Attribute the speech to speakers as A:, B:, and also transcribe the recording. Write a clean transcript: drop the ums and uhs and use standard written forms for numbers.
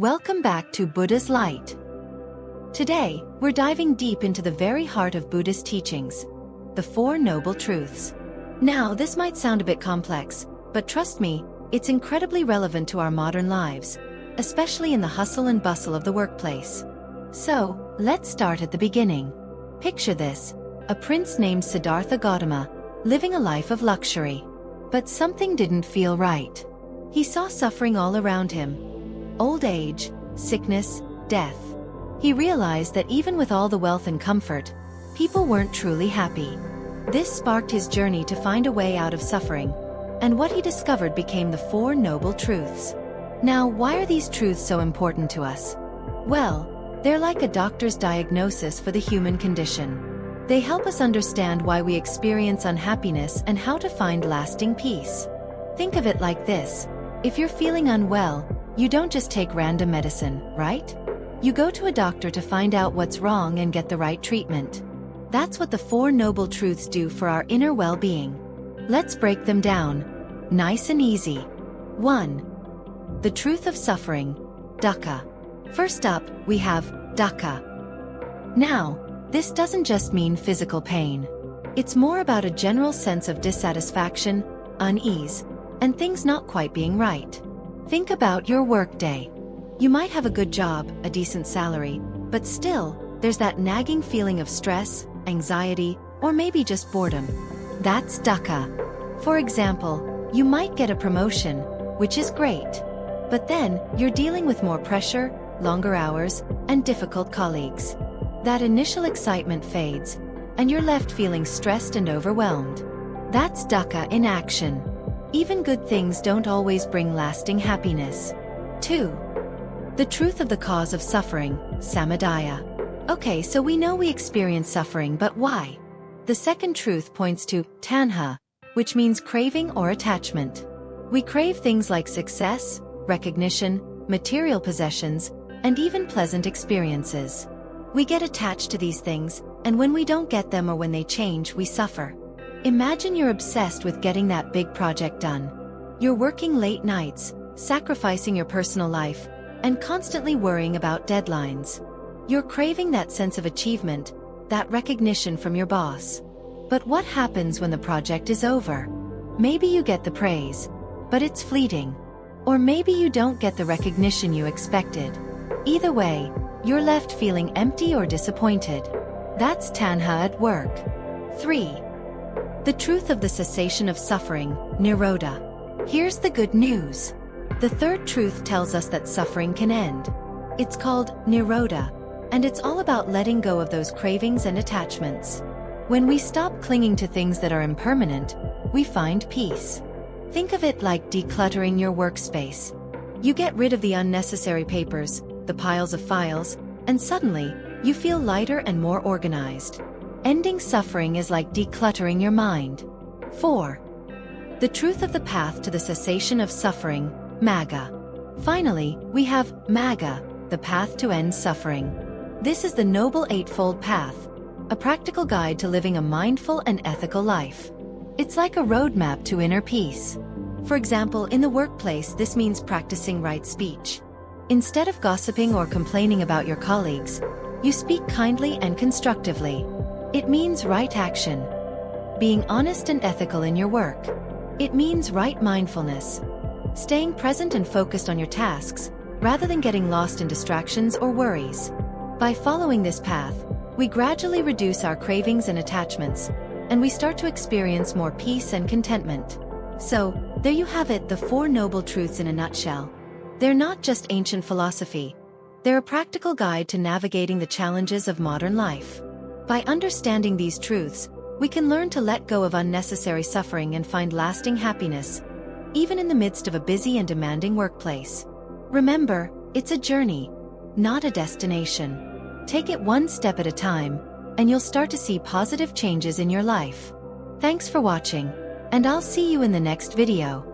A: Welcome back to Buddha's Light. Today, we're diving deep into the very heart of Buddhist teachings, the Four Noble Truths. Now, this might sound a bit complex, but trust me, it's incredibly relevant to our modern lives, especially in the hustle and bustle of the workplace. So, let's start at the beginning. Picture this, a prince named Siddhartha Gautama, living a life of luxury. But something didn't feel right. He saw suffering all around him. Old age, sickness, death. He realized that even with all the wealth and comfort, people weren't truly happy. This sparked his journey to find a way out of suffering, and what he discovered became the Four Noble Truths. Now, why are these truths so important to us? Well, they're like a doctor's diagnosis for the human condition. They help us understand why we experience unhappiness and how to find lasting peace. Think of it like this. If you're feeling unwell, you don't just take random medicine, right? You go to a doctor to find out what's wrong and get the right treatment. That's what the Four Noble Truths do for our inner well-being. Let's break them down, nice and easy. 1. The truth of suffering, Dukkha. First up, we have Dukkha. Now, this doesn't just mean physical pain. It's more about a general sense of dissatisfaction, unease, and things not quite being right. Think about your workday. You might have a good job, a decent salary, but still, there's that nagging feeling of stress, anxiety, or maybe just boredom. That's Dukkha. For example, you might get a promotion, which is great. But then, you're dealing with more pressure, longer hours, and difficult colleagues. That initial excitement fades, and you're left feeling stressed and overwhelmed. That's Dukkha in action. Even good things don't always bring lasting happiness. 2. The truth of the cause of suffering, Samudaya. Okay, so we know we experience suffering, but why? The second truth points to tanha, which means craving or attachment. We crave things like success, recognition, material possessions, and even pleasant experiences. We get attached to these things, and when we don't get them or when they change, we suffer. Imagine you're obsessed with getting that big project done. You're working late nights, sacrificing your personal life, and constantly worrying about deadlines. You're craving that sense of achievement, that recognition from your boss. But what happens when the project is over? Maybe you get the praise, but it's fleeting. Or maybe you don't get the recognition you expected. Either way, you're left feeling empty or disappointed. That's tanha at work. 3. The truth of the cessation of suffering, Nirodha. Here's the good news. The third truth tells us that suffering can end. It's called Nirodha, and it's all about letting go of those cravings and attachments. When we stop clinging to things that are impermanent, we find peace. Think of it like decluttering your workspace. You get rid of the unnecessary papers, the piles of files, and suddenly, you feel lighter and more organized. Ending suffering is like decluttering your mind. 4. The truth of the path to the cessation of suffering, Magga. Finally, we have Magga, the path to end suffering. This is the Noble Eightfold Path, a practical guide to living a mindful and ethical life. It's like a roadmap to inner peace. For example, in the workplace, this means practicing right speech. Instead of gossiping or complaining about your colleagues, you speak kindly and constructively. It means right action. Being honest and ethical in your work. It means right mindfulness. Staying present and focused on your tasks, rather than getting lost in distractions or worries. By following this path, we gradually reduce our cravings and attachments, and we start to experience more peace and contentment. So, there you have it, the Four Noble Truths in a nutshell. They're not just ancient philosophy. They're a practical guide to navigating the challenges of modern life. By understanding these truths, we can learn to let go of unnecessary suffering and find lasting happiness, even in the midst of a busy and demanding workplace. Remember, it's a journey, not a destination. Take it one step at a time, and you'll start to see positive changes in your life. Thanks for watching, and I'll see you in the next video.